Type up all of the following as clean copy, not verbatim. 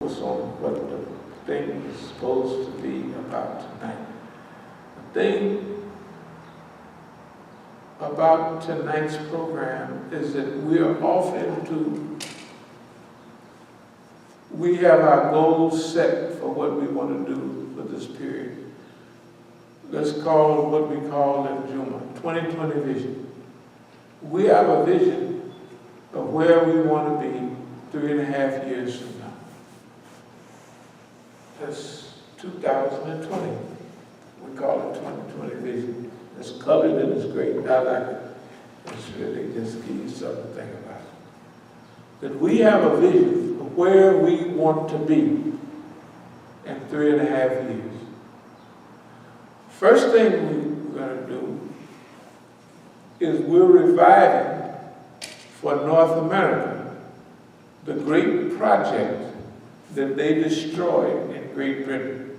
focus on what the thing is supposed to be about tonight. The thing about tonight's program is that we are off into, we have our goals set for what we want to do for this period. Let's call what we call in Juma, 2020 vision. We have a vision of where we want to be 3.5 years from now. That's 2020. We call it 2020 vision. It's colored and it's great. I like it. It's really just give you something to think about. That we have a vision of where we want to be in 3.5 years. First thing we're going to do is we're reviving for North America the great project that they destroyed in Great Britain.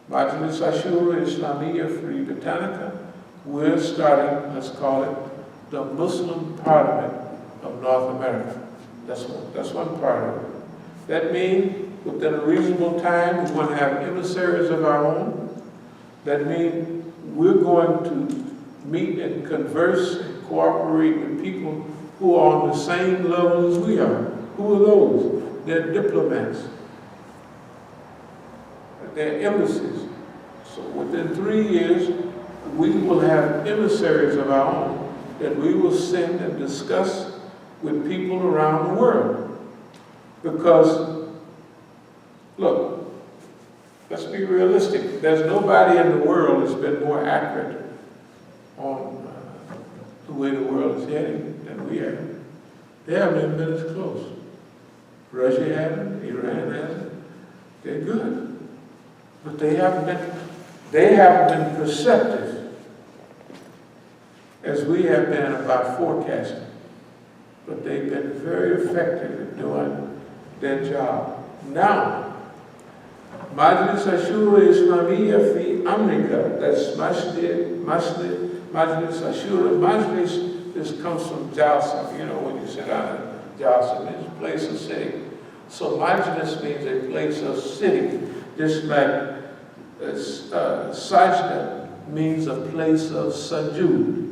Masjid Ashura Islamiyya Free Britannica. We're starting, let's call it, the Muslim Parliament of North America. That's one part of it. That means within a reasonable time, we want to have emissaries of our own. That means we're going to meet and converse and cooperate with people who are on the same level as we are. Who are those? They're diplomats. They're embassies. So within 3 years, we will have emissaries of our own that we will send and discuss with people around the world. Because, look, let's be realistic. There's nobody in the world that's been more accurate on the way the world is heading than we have. They haven't even been as close. Russia hasn't, Iran hasn't. They're good. But they haven't been perceptive as we have been about forecasting. But they've been very effective at doing their job. Now, Majlis Ashura Islamiyya fi America, that's Masjid, Majlis Ashura. Majlis, this comes from Jalsa. You know, when you sit down at Jalsa, it means a place of sitting. So Majlis means a place of sitting, just like Sajda means a place of sujood.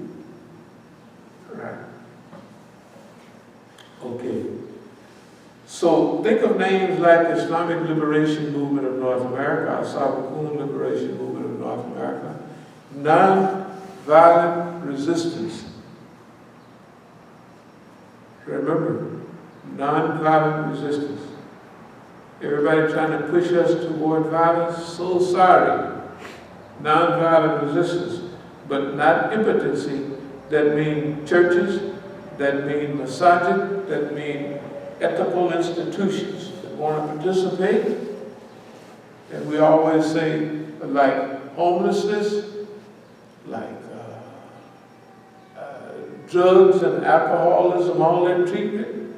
Right. Okay. So think of names like Islamic Liberation Movement of North America, As-Sabiqun Liberation Movement of North America, Non-Violent Resistance. Remember, non-violent resistance. Everybody trying to push us toward violence, so sorry. Non-violent resistance, but not impotency. That means churches, that means Masjid, that means ethical institutions that want to participate. And we always say, like homelessness, like drugs and alcoholism, all that treatment,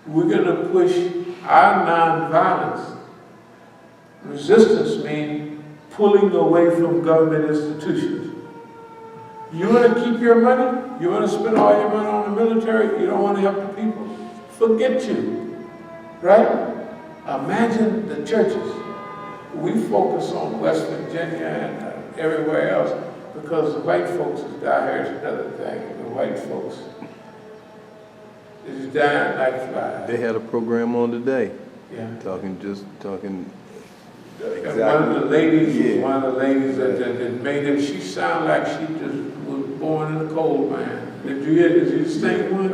we're going to push our non-violence. Resistance means pulling away from government institutions. You want to keep your money? You want to spend all your money on the military? You don't want to help the people? Forget you, right? Imagine the churches. We focus on West Virginia and everywhere else because the white folks is down here. It's another thing. The white folks is dying like flies. They had a program on today. Yeah. Talking. Exactly. One of the ladies that made it, she sounded like she just was born in a coal mine. Did you hear the same one?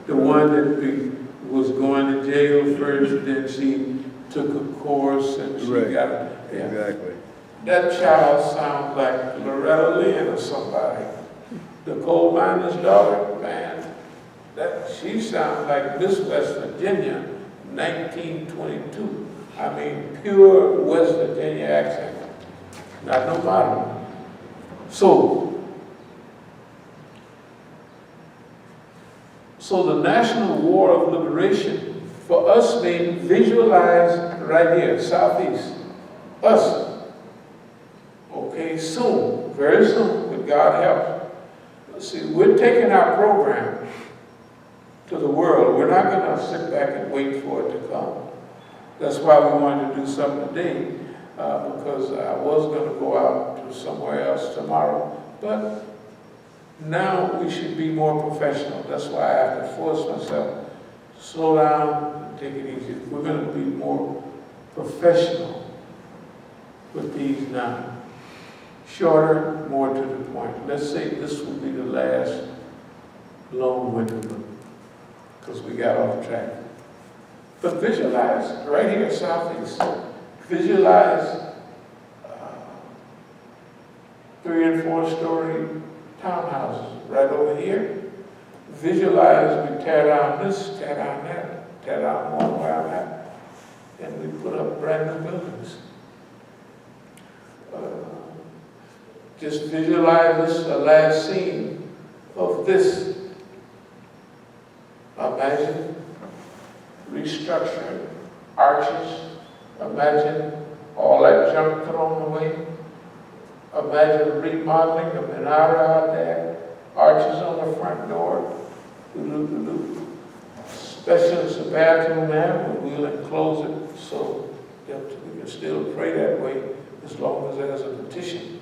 The one that was going to jail first, then she took a course and she got Exactly. That child sounds like Loretta Lynn or somebody. The coal miner's daughter, man, she sounds like Miss West Virginia, 1922. I mean, pure West Virginia accent, not no modern. So the National War of Liberation for us means visualize right here, Southeast, us. Okay, soon, very soon, with God help. See, we're taking our program to the world. We're not going to sit back and wait for it to come. That's why we wanted to do something today, because I was going to go out to somewhere else tomorrow, but now we should be more professional. That's why I have to force myself to slow down and take it easy. We're going to be more professional with these now. Shorter, more to the point. Let's say this will be the last long-winded one, because we got off track. But visualize, right here, southeast, visualize 3 and 4 story townhouses right over here. Visualize we tear down this, tear down that, tear down one where I'm at, and we put up brand new buildings. Just visualize this, the last scene of this. Imagine restructuring arches. Imagine all that junk thrown away. Imagine remodeling a Menara out there, arches on the front door. Especially the bathroom there, we'll enclose it so that we can still pray that way as long as there's a petition.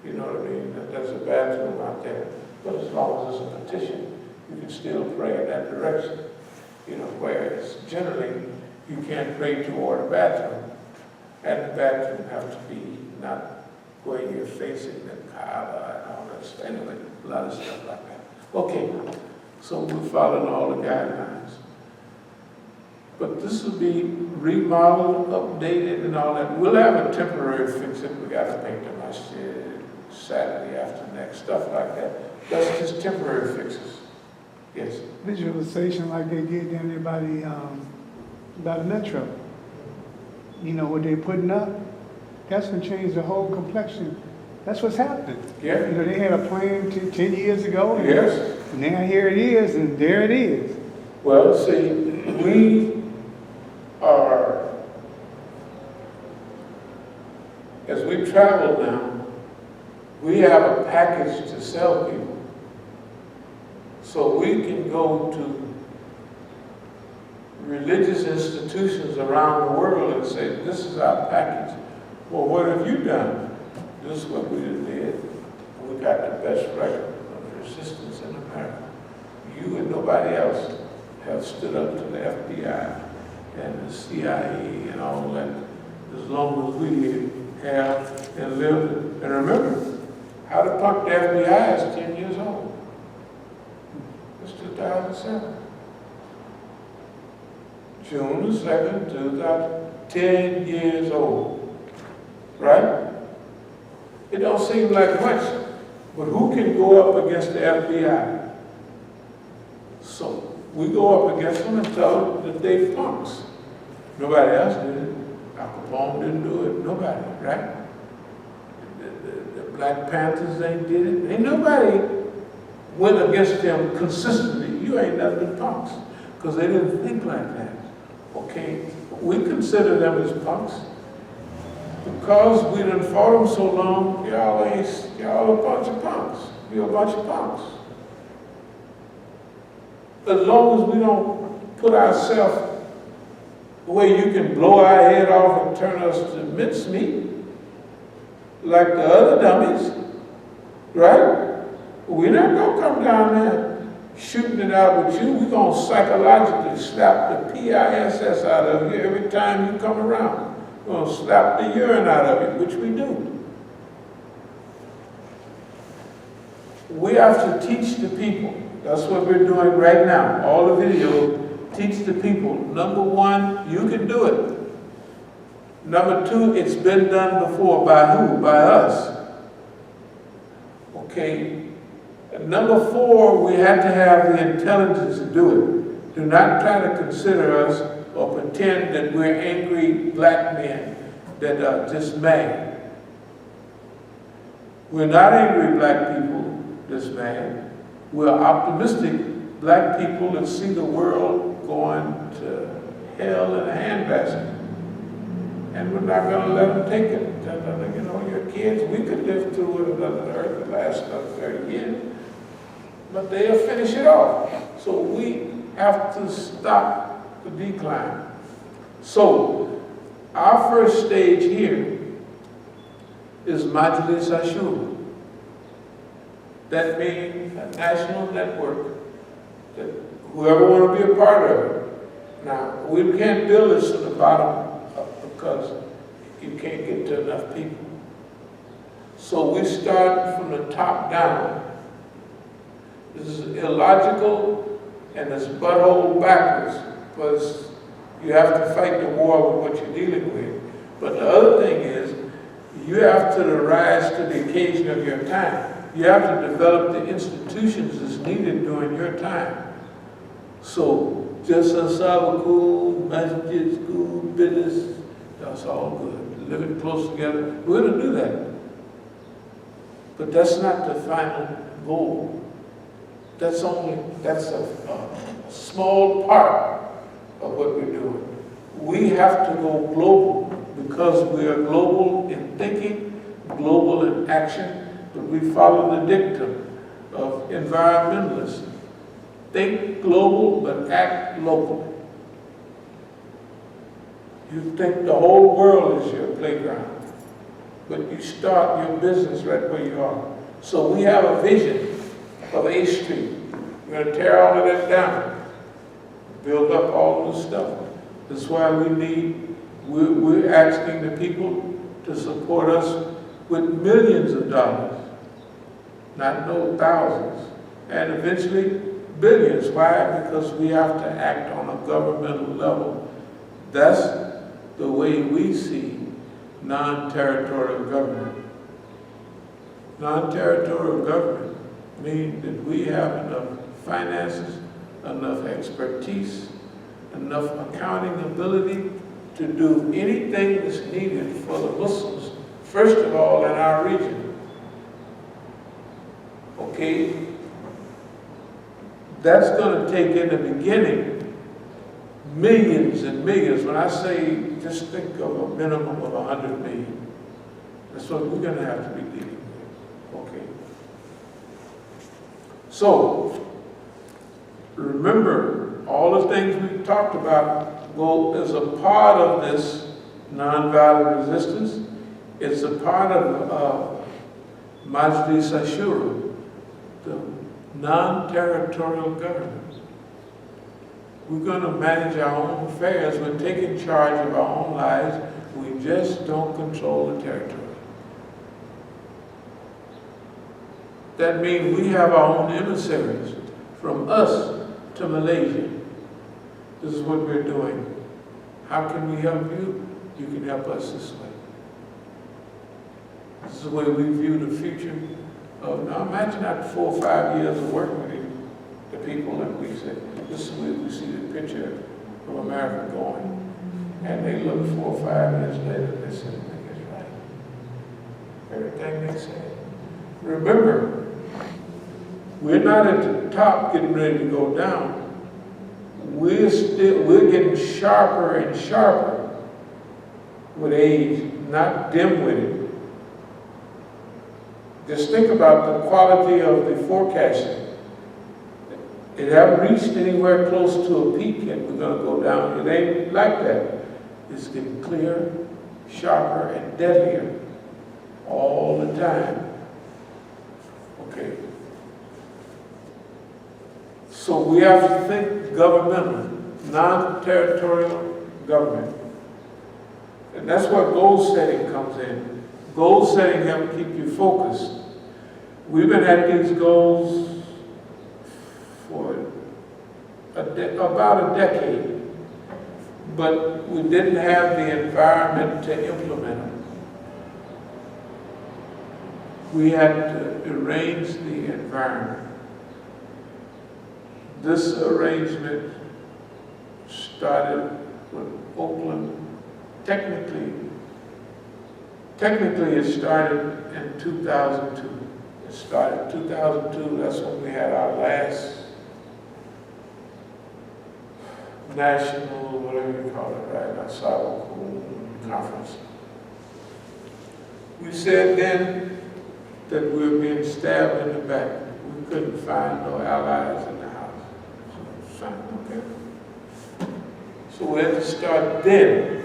You know what I mean? That there's a bathroom out there, but as long as there's a petition, you can still pray in that direction. You know, whereas generally you can't pray toward a bathroom, and the bathroom have to be not where you're facing the Kaaba and all that stuff. Anyway, a lot of stuff like that. Okay, so we're following all the guidelines. But this will be remodeled, updated, and all that. We'll have a temporary fix it. We got to paint the Masjid Saturday after next, stuff like that. That's just temporary fixes. Yes. Visualization like they did down there by the metro. You know what they're putting up? That's going to change the whole complexion. That's what's happening. Yeah. You know, they had a plan 10 years ago. And yes. Now here it is, and there it is. Well, see, we are, as we travel now, we have a package to sell people. So we can go to religious institutions around the world and say, this is our package. Well, what have you done? This is what we did. We got the best record of resistance in America. You and nobody else have stood up to the FBI and the CIA and all that as long as we have and lived. And remember, how to punk the FBI is 10 years old. It's 2007. June 2nd, 2010 years old. Right? It don't seem like much, but who can go up against the FBI? So we go up against them and tell them that they punks. Nobody else did it. Al Capone didn't do it. Nobody, right? The Black Panthers, they did it. Ain't nobody went against them consistently. You ain't nothing but punks, because they didn't think like that. Okay, we consider them as punks because we done fought them so long. Y'all a bunch of punks. You're a bunch of punks. As long as we don't put ourselves where you can blow our head off and turn us to mincemeat like the other dummies, right? We're not gonna come down there shooting it out with you. We're going to psychologically slap the PISS out of you every time you come around. We're going to slap the urine out of you, which we do. We have to teach the people. That's what we're doing right now. All the videos, teach the people. Number one, you can do it. Number two, it's been done before. By who? By us. Okay. Number four, we had to have the intelligence to do it. Do not try to consider us or pretend that we're angry black men that are just mad. We're not angry black people just mad. We're optimistic black people that see the world going to hell in a handbasket. And we're not going to let them take it. You know, your kids, we could live through another earth the last 30 years. But they'll finish it off. So we have to stop the decline. So, our first stage here is Masjid. That means a national network that whoever want to be a part of it. Now, we can't build this from the bottom up because you can't get to enough people. So we start from the top down. This is illogical and it's butthole backwards because you have to fight the war with what you're dealing with. But the other thing is, you have to rise to the occasion of your time. You have to develop the institutions that's needed during your time. So, just As-Sabiqun, Masjid, school, business, that's all good. Living close together, we're going to do that. But that's not the final goal. That's a small part of what we're doing. We have to go global because we are global in thinking, global in action, but we follow the dictum of environmentalists. Think global, but act local. You think the whole world is your playground, but you start your business right where you are. So we have a vision of A Street. We're going to tear all of that down, build up all this stuff. That's why we're asking the people to support us with millions of dollars, not no thousands, and eventually billions. Why? Because we have to act on a governmental level. That's the way we see non-territorial government. Non-territorial government means that we have enough finances, enough expertise, enough accounting ability to do anything that's needed for the Muslims, first of all, in our region. Okay? That's going to take in the beginning millions and millions. When I say just think of a minimum of 100 million, that's what we're going to have to be dealing with. Okay? So, remember, all the things we talked about go as a part of this nonviolent resistance. It's a part of Masjid, the non-territorial government. We're going to manage our own affairs. We're taking charge of our own lives. We just don't control the territory. That means we have our own emissaries from us to Malaysia. This is what we're doing. How can we help you? You can help us this way. This is the way we view the future of, now imagine after 4 or 5 years of working with the people, and we said, this is where we see the picture of America going. And they look 4 or 5 years later, and they said, I think it's right. Everything they said. Remember, we're not at the top getting ready to go down. We're getting sharper and sharper with age, not dim-witted. Just think about the quality of the forecasting. It hasn't reached anywhere close to a peak yet. We're going to go down. It ain't like that. It's getting clearer, sharper, and deadlier all the time. Okay. So we have to think governmental, non-territorial government. And that's where goal setting comes in. Goal setting helps keep you focused. We've been at these goals for about a decade, but we didn't have the environment to implement them. We had to arrange the environment. This arrangement started with Oakland. Technically it started in 2002. It started in 2002, that's when we had our last national, whatever you call it, right, As-Sabiqun conference. We said then that we were being stabbed in the back. We couldn't find no allies in the house. So, okay. So we had to start then.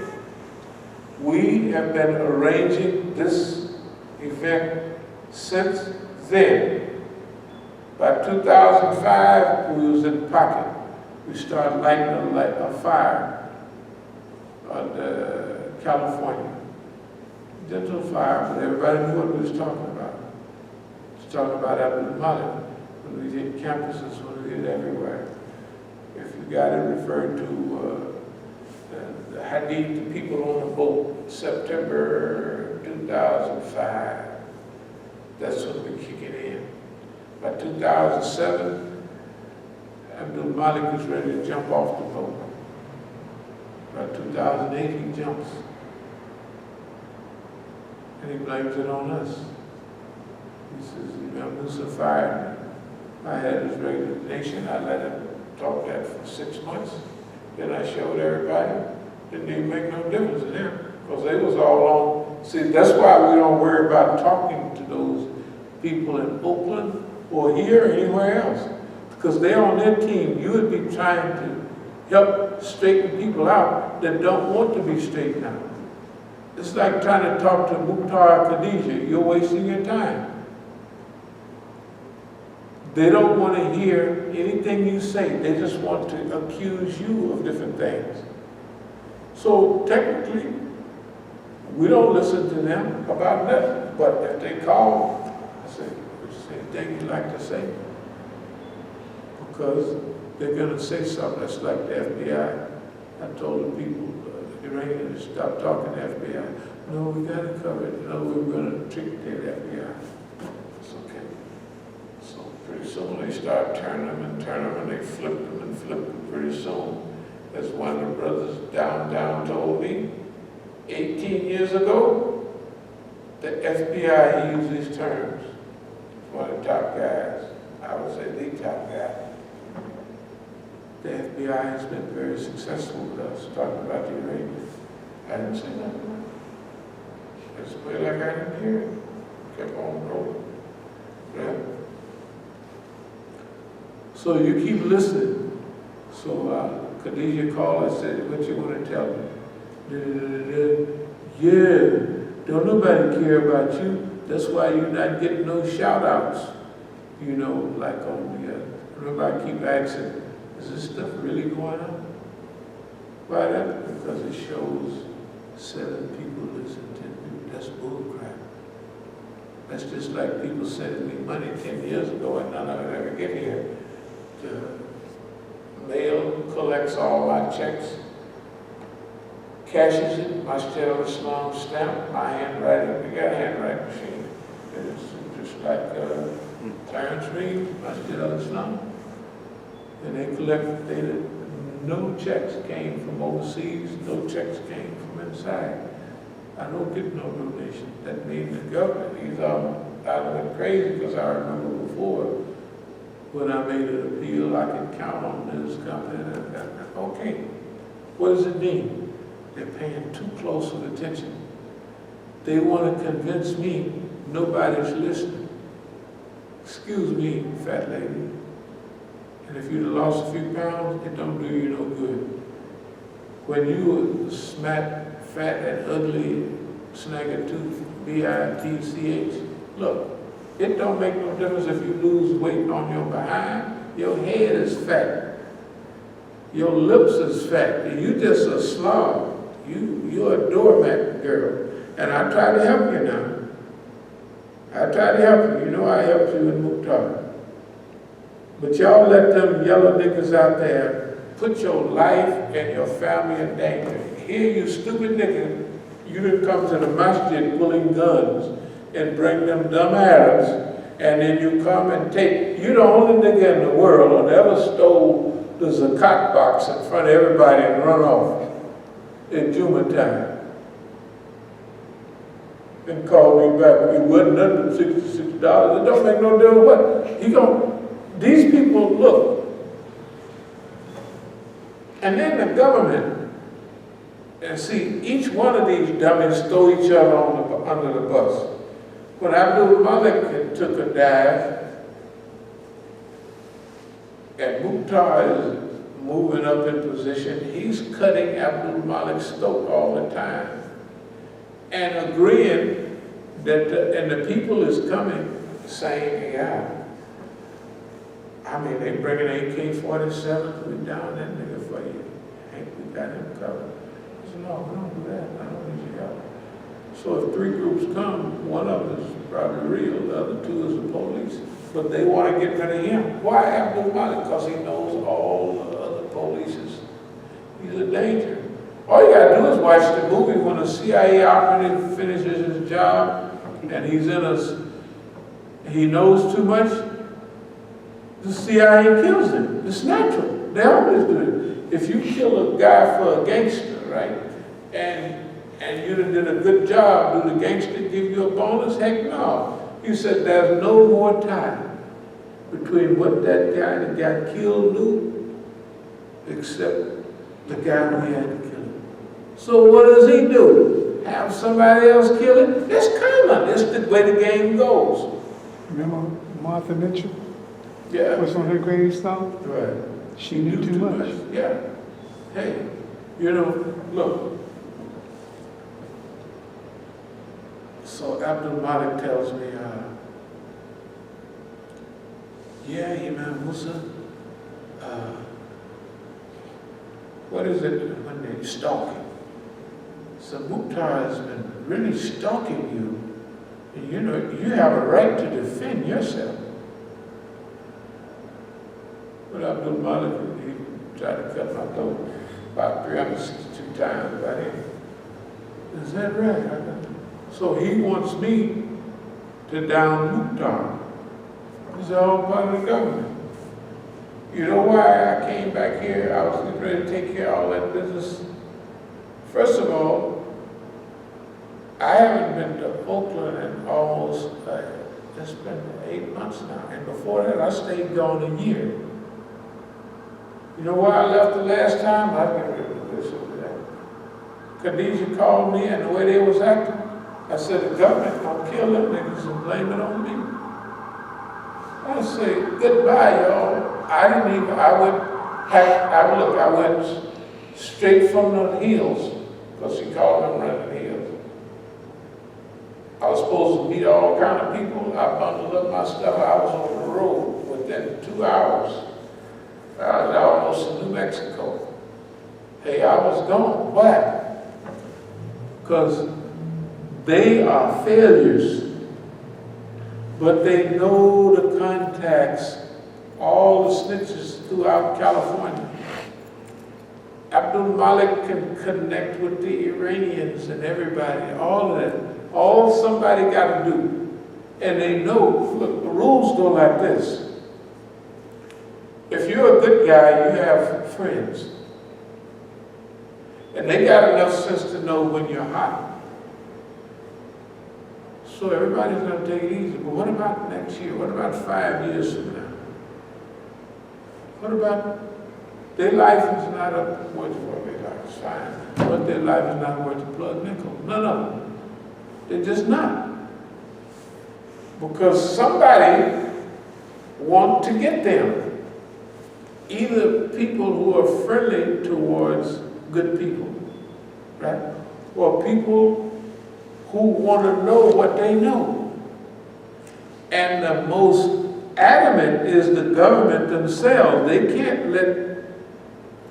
We have been arranging this event since then. By 2005, we was in pocket. We started lighting a fire on California. Gentle fire, but everybody knew what we was talking about. We was talking about abdul-Alim, when we did campuses, when we did everywhere. If you got it referred to the hadith, the people on the boat, September 2005, that's when we kick it in. By 2007, Abdul-Malik was ready to jump off the boat. By 2008, he jumps. And he blames it on us. He says, Imam Musa fired me. I had his resignation. I let him talk that for 6 months. Then I showed everybody. Didn't even make no difference to them. Because they was all on. See, that's why we don't worry about talking to those people in Oakland or here or anywhere else. Because they're on their team. You would be trying to help straighten people out that don't want to be straightened out. It's like trying to talk to Mukhtar Khadija. You're wasting your time. They don't want to hear anything you say. They just want to accuse you of different things. So technically, we don't listen to them about nothing. But if they call, I say, anything you'd like to say? Because they're going to say something that's like the FBI. I told the people, the Iranians, to stop talking to the FBI. No, we got it covered. No, we're going to trick the FBI. It's okay. So pretty soon they start turning them, and they flip them and flip them pretty soon. As one of the brothers down told me, 18 years ago, the FBI used these terms. One of the top guys, I would say the top guy. The FBI has been very successful with us, talking about the Iranians. I didn't say nothing. I just played like I didn't hear it. Kept on rolling. Right? So you keep listening. So Khadija called and said, what you want to tell me? Yeah, don't nobody care about you. That's why you're not getting no shout outs. You know, like on the, remember I keep asking, is this stuff really going on? Why that? Because it shows 7 people listen, 10 people. That's bullcrap. That's just like people sending me money 10 years ago and none of it ever get here. The mail collects all my checks, cashes it, Masjid al-Islam stamp, my handwriting. We got a handwriting machine. It's just like Clarence Reed, Masjid al-Islam. And they collected, no checks came from overseas, no checks came from inside. I don't get no donation. That means the government, I went crazy because I remember before when I made an appeal, I could count on this company. Okay, what does it mean? They're paying too close of attention. They want to convince me nobody's listening. Excuse me, fat lady. And if you'd lost a few pounds, it don't do you no good. When you smack, fat and ugly, snag a tooth, B-I-T-C-H, look, it don't make no difference if you lose weight on your behind. Your head is fat. Your lips is fat. And you just a slob. You're a doormat girl. And I try to help you now. I try to help you. You know I helped you in Mukhtar. But y'all let them yellow niggas out there put your life and your family in danger. Here you stupid nigga, you done come to the masjid pulling guns and bring them dumb Arabs, and then you come and take, you the only nigga in the world that ever stole the zakat box in front of everybody and run off in Juma time. And called me back. It wasn't nothing but $66. It don't make no difference what. These people look. And then the government, and see, each one of these dummies throw each other under the bus. When Abdul-Malik took a dive, and moving up in position, he's cutting Abdul Malik's throat all the time and agreeing that, and the people is coming saying, yeah, I mean, they bringing AK-47, we down that nigga for you. Hey, we got him covered. I said, no, we don't do that. I don't need your help. So if 3 groups come, one of them is probably real, the other 2 is the police. But they want to get rid of him. Why Abdul Malik? Because he knows all the other polices. He's a danger. All you got to do is watch the movie when a CIA operative finishes his job and he's in he knows too much. The CIA kills him. It's natural. They always do it. If you kill a guy for a gangster, right, and you did a good job, do the gangster give you a bonus? Heck no. He said there's no more time between what that guy that got killed knew, except the guy who had to kill him. So what does he do? Have somebody else kill him? It's common. It's the way the game goes. Remember Martha Mitchell? Yeah. What's on her gravestone? Right. She knew too much. Yeah. Hey, you know, look. So Abdul Malik tells me, yeah, Imam Musa, what is it when they're stalking? So Mukhtar has been really stalking you. And you know, you have a right to defend yourself. But Abdul Malik, he tried to cut my throat about 362 times by him. Is that right? So he wants me to down Mukhtar. It's all part of the government. You know why I came back here? I was getting ready to take care of all that business. First of all, I haven't been to Oakland in almost, it's been 8 months now. And before that, I stayed gone a year. You know why I left the last time? I get rid of this over there. Khadijah called me, and the way they was acting, I said, the government gonna kill them niggas and blame it on me. I say, goodbye, y'all. I went straight from the hills, because she called them running the hills. I was supposed to meet all kind of people. I bundled up my stuff. I was on the road within 2 hours. I was almost in New Mexico. Hey, I was gone. Why? Because they are failures. But they know the contacts, all the snitches throughout California. Abdul Malik can connect with the Iranians and everybody, all of that. All somebody got to do. And they know, look, the rules go like this. If you're a good guy, you have friends. And they got enough sense to know when you're hot. So everybody's going to take it easy. But what about next year? What about 5 years from now? What about their life is not worth what their life is fine, but their life is not worth a plug nickel. None of them. They're just not. Because somebody wants to get them. Either people who are friendly towards good people, right? Or people who want to know what they know. And the most adamant is the government themselves. They can't let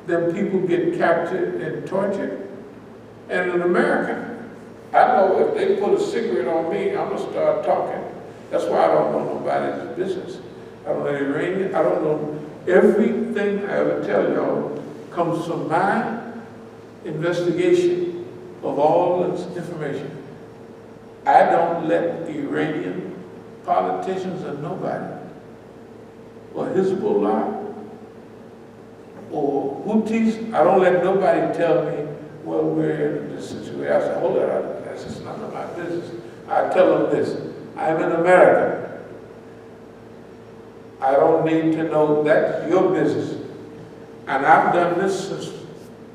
them people get captured and tortured. And an American, I know if they put a cigarette on me, I'm going to start talking. That's why I don't know nobody's business. I don't know Iranian, I don't know. Everything I ever tell y'all comes from my investigation of all this information. I don't let Iranian politicians or nobody, or Hezbollah, or Houthis, I don't let nobody tell me, well, we're in this situation. I say, hold it, that's just none of my business. I tell them this, I'm in America. I don't need to know, that's your business. And I've done this since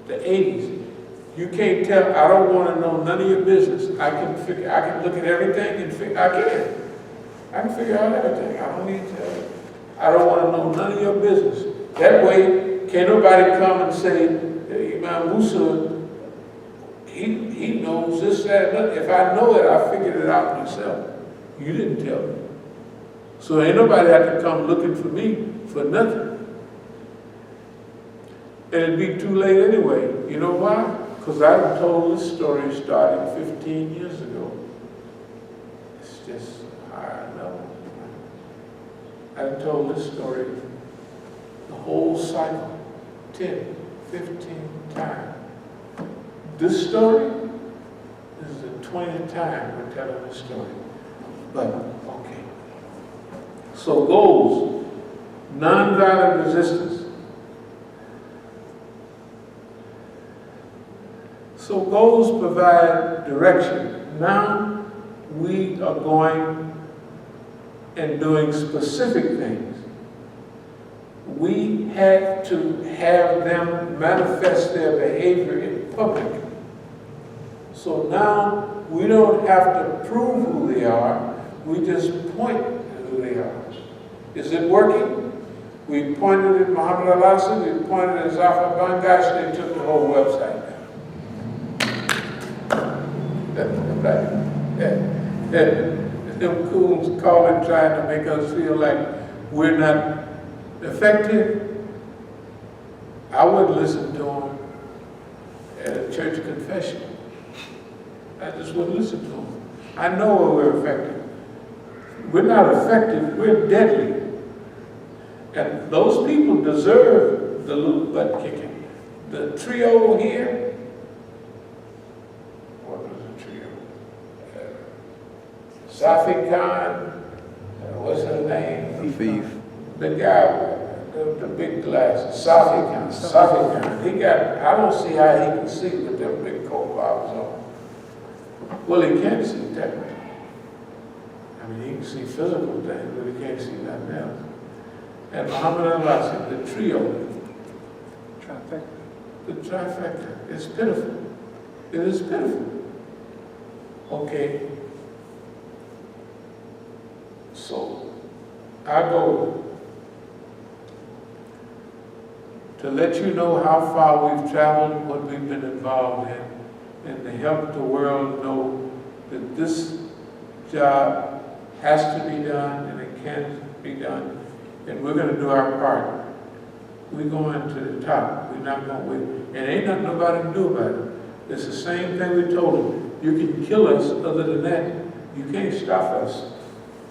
the 80s. You can't tell, I don't want to know none of your business. I can look at everything and figure, I can figure out everything. I don't need to, I don't want to know none of your business. That way, can't nobody come and say, Imam Musa, he knows this, that, and that. If I know it, I figured it out myself. You didn't tell me. So ain't nobody had to come looking for me for nothing. And it'd be too late anyway. You know why? Because I told this story starting 15 years ago. It's just high level. I told this story the whole cycle, 10, 15 times. This story is the 20th time we're telling this story. But, okay. So goals, nonviolent resistance. So goals provide direction. Now we are going and doing specific things. We had to have them manifest their behavior in public. So now we don't have to prove who they are, we just point to who they are. Is it working? We pointed at Muhammad al-Assad, we pointed at Zafar Bangash, they took the whole website down. Them coons calling, trying to make us feel like we're not effective. I wouldn't listen to them at a church confession. I just wouldn't listen to them. I know we're effective. We're not effective, we're deadly. And those people deserve the loot butt kicking. The trio here, what was the trio? Safi Khan, what's her name? The thief. The guy with the big glasses, Safi Khan. Safi Khan. He got, I don't see how he can see with them big coat bobs on. Well, he can't see technically. I mean, he can see physical things, but he can't see nothing else. And Muhammad al-Assad, the trio. Trifecta. The trifecta. It's pitiful. It is pitiful. Okay. So, I go to let you know how far we've traveled, what we've been involved in, and to help the world know that this job has to be done and it can be done, and we're going to do our part. We're going to the top. We're not going to wait. And ain't nothing nobody can do about it. It's the same thing we told them. You can kill us, other than that, you can't stop us.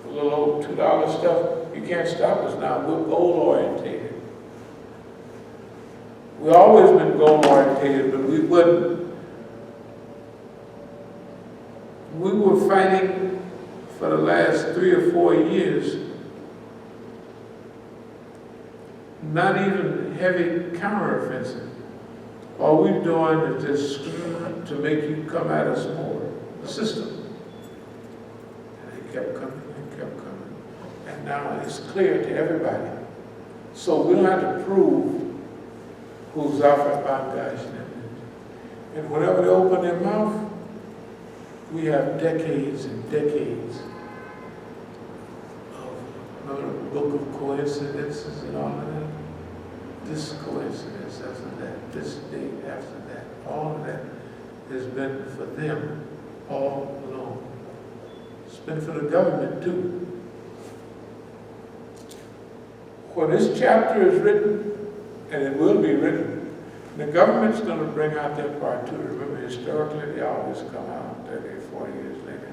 A little old $2 stuff, you can't stop us now. We're goal-orientated. We've always been goal-orientated, but we wouldn't. We were fighting for the last 3 or 4 years, not even heavy counteroffensive. All we're doing is just to make you come at us more. The system. And they kept coming and kept coming. And now it's clear to everybody. So we don't have to prove who's Zafar Bangash. And whenever they open their mouth, we have decades and decades of the book of coincidences and all of that. This coincidence after that, this date after that, all of that has been for them all along. It's been for the government too. When this chapter is written, and it will be written, the government's going to bring out their part too. Remember, historically, they always come out 30, 40 years later.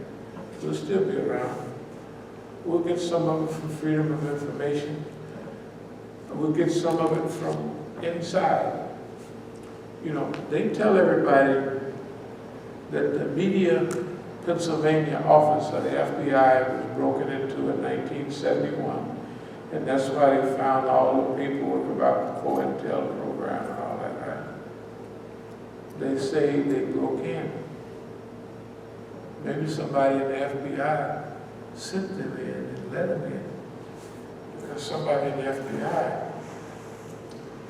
We'll still be around. We'll get some of it from freedom of information. We'll get some of it from inside. You know, they tell everybody that the Media Pennsylvania office of the FBI was broken into in 1971. And that's why they found all the paperwork about the COINTEL program and all that, right? They say they broke in. Maybe somebody in the FBI sent them in and let them in. Because somebody in the FBI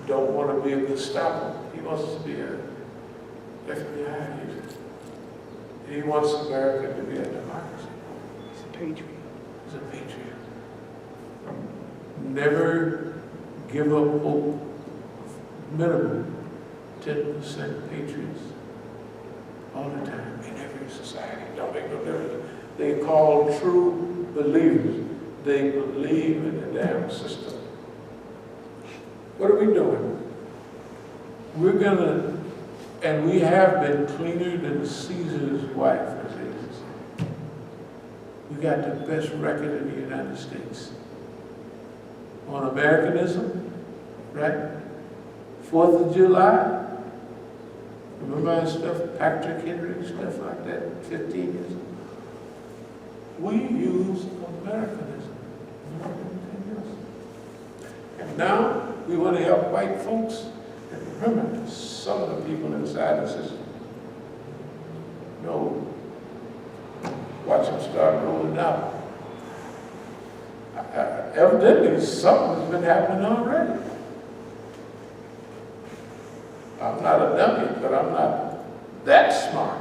don't want to be a Gestapo. He wants to be a FBI agent. He wants America to be a democracy. He's a patriot. He's a patriot. Never give up hope minimum 10% patriots all the time in every society. Don't make no difference. They call true believers. They believe in the damn system. What are we doing? We're gonna, and we have been cleaner than Caesar's wife, as they say. We got the best record in the United States on Americanism, right? 4th of July. Remember that stuff, Patrick Henry, stuff like that, 15 years ago? We use Americanism. And now we want to help white folks. And remember, some of the people inside the system, watch them start rolling out. Evidently, something's been happening already. I'm not a dummy, but I'm not that smart.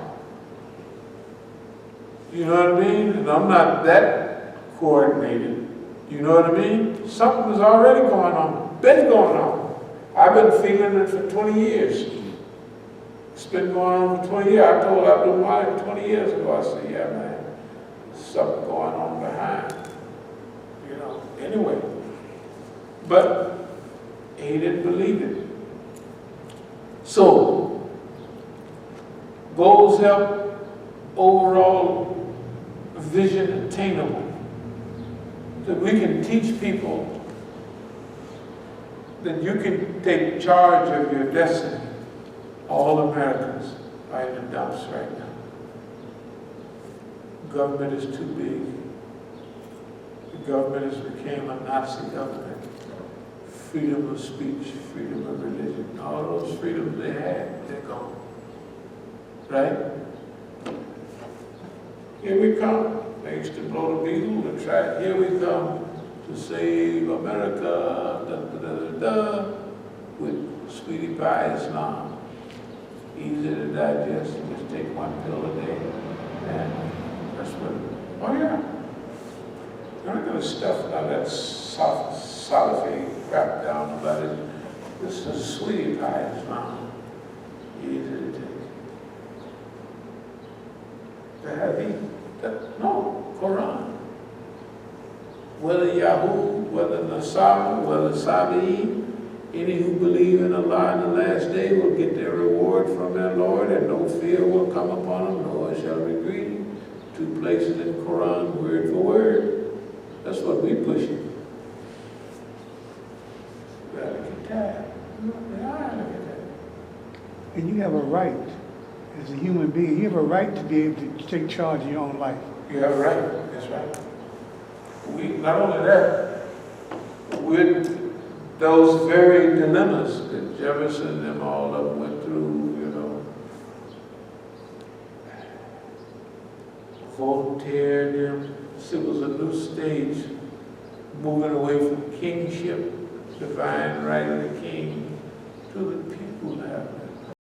You know what I mean? And I'm not that coordinated. You know what I mean? Something's already going on, been going on. I've been feeling it for 20 years. It's been going on for 20 years. I told abdul-alim 20 years ago, I said, yeah, man, something going on behind. Anyway. But he didn't believe it. So, goals help overall vision attainable. That we can teach people that you can take charge of your destiny. All Americans are in the dumps right now. Government is too big. The government has become a Nazi government. Freedom of speech, freedom of religion, all those freedoms they had, they're gone. Right? Here we come. They used to blow the bugle and try. Here we come to save America, with sweetie pie Islam. Easy to digest, just take one pill a day. And that's what, oh yeah. You're not going to stuff all that cellophane crap down about it. This is sweetie pie Islam. Easy to take. The Hadith, no, Quran. Whether Yahoo, whether Nasara, whether Sabiqun, any who believe in Allah in the last day will get their reward from their Lord, and no fear will come upon them, nor shall be grieved. 2 places in Quran, word for word. That's what we pushing. And you have a right, as a human being, you have a right to be able to take charge of your own life. You have a right, that's right. We, not only that, with those very dilemmas that Jefferson and them all of them went through, Voltaire and them, it was a new stage, moving away from kingship, divine right of the king, to the people now.